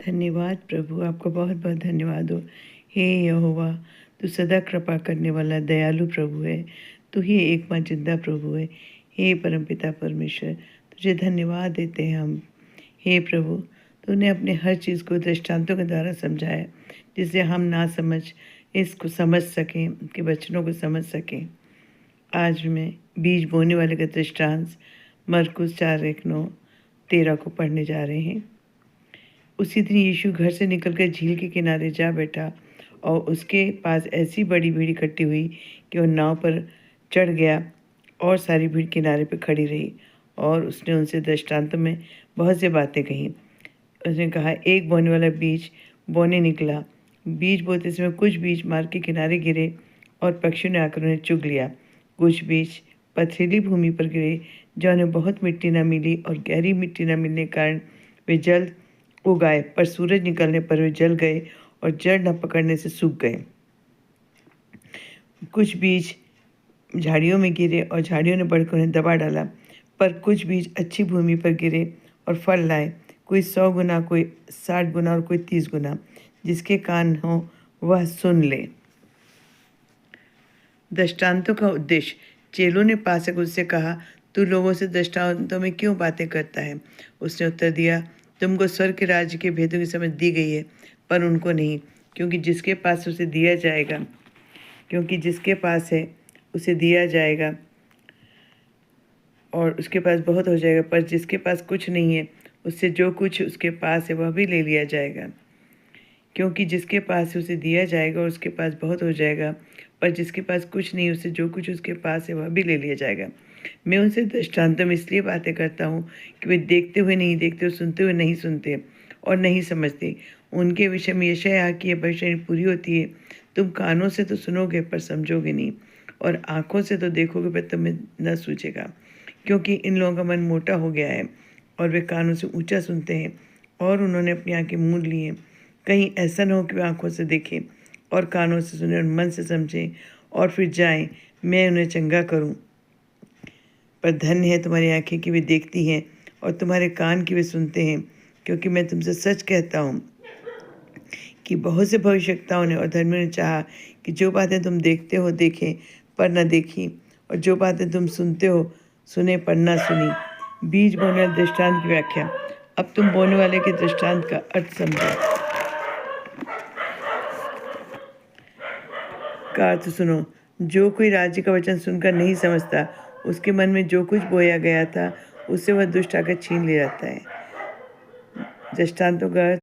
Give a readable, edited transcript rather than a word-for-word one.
धन्यवाद प्रभु, आपका बहुत बहुत धन्यवाद हो। हे यहोवा, तू सदा कृपा करने वाला दयालु प्रभु है। तू ही एकमात्र जिंदा प्रभु है। हे परमपिता परमेश्वर, तुझे धन्यवाद देते हैं हम। हे प्रभु, तूने अपने हर चीज़ को दृष्टांतों के द्वारा समझाया, जिससे हम ना समझ इसको समझ सकें, के वचनों को समझ सकें। आज मैं बीज बोने वाले का दृष्टांत मरकुस 4:1-9-13 को पढ़ने जा रहे हैं। उसी दिन यीशु घर से निकलकर झील के किनारे जा बैठा और उसके पास ऐसी बड़ी भीड़ इकट्ठी हुई कि वह नाव पर चढ़ गया और सारी भीड़ किनारे पर खड़ी रही। और उसने उनसे दृष्टांत में बहुत सी बातें कही। उसने कहा, एक बोने वाला बीज बोने निकला। बीज बोते समय कुछ बीज मार्ग के किनारे गिरे और पक्षियों ने आकर उन्हें चुग लिया। कुछ बीज पथरीली भूमि पर गिरे, जहाँ उन्हें बहुत मिट्टी न मिली, और गहरी मिट्टी न मिलने के कारण वे जल्द उगाए, पर सूरज निकलने पर वे जल गए और जड़ न पकड़ने से सूख गए। कुछ बीज झाड़ियों में गिरे और झाड़ियों ने बढ़कर उन्हें दबा डाला। पर कुछ बीज अच्छी भूमि पर गिरे और फल लाए, कोई 100 गुना, कोई 60 गुना और कोई 30 गुना। जिसके कान हो वह सुन ले। दृष्टांतों का उद्देश्य। चेलों ने पास आकर उससे कहा, तू लोगों से दृष्टांतों में क्यों बातें करता है? उसने उत्तर दिया, तुमको स्वर्ग के राज्य के भेदों की समझ दी गई है, पर उनको नहीं। क्योंकि जिसके पास है उसे दिया जाएगा और उसके पास बहुत हो जाएगा, पर जिसके पास कुछ नहीं है, उससे जो कुछ उसके पास है वह भी ले लिया जाएगा। क्योंकि जिसके पास है उसे दिया जाएगा और उसके पास बहुत हो जाएगा, पर जिसके पास कुछ नहीं, उससे जो कुछ उसके पास है वह भी ले लिया जाएगा। मैं उनसे दृष्टांतों में इसलिए बातें करता हूँ कि वे देखते हुए नहीं देखते और सुनते हुए नहीं सुनते और नहीं समझते। उनके विषय में यशायाह की भविष्यवाणी पूरी होती है, तुम कानों से तो सुनोगे पर समझोगे नहीं, और आँखों से तो देखोगे पर तुम्हें न सूझेगा। क्योंकि इन लोगों का मन मोटा हो गया है और वे कानों से ऊँचा सुनते हैं और उन्होंने अपनी आँखें मूंद ली हैं। कहीं ऐसा न हो कि वे आँखों से देखें और कानों से सुने और मन से समझें और फिर जाएं, मैं उन्हें चंगा करूं। पर धन्य है तुम्हारी आँखें कि वे देखती हैं और तुम्हारे कान की वे सुनते हैं। क्योंकि मैं तुमसे सच कहता हूँ कि बहुत से भविष्यवक्ताओं ने और धर्मियों ने चाहा कि जो बातें तुम देखते हो देखें पर न देखी, और जो बातें तुम सुनते हो सुने पर न सुनी। बीज बोने वाले दृष्टांत की व्याख्या। अब तुम बोने वाले के दृष्टांत का अर्थ समझो। का अर्थ सुनो। जो कोई राज्य का वचन सुनकर नहीं समझता, उसके मन में जो कुछ बोया गया था उससे वह दुष्ट आकर छीन ले जाता है। दृष्टांतों का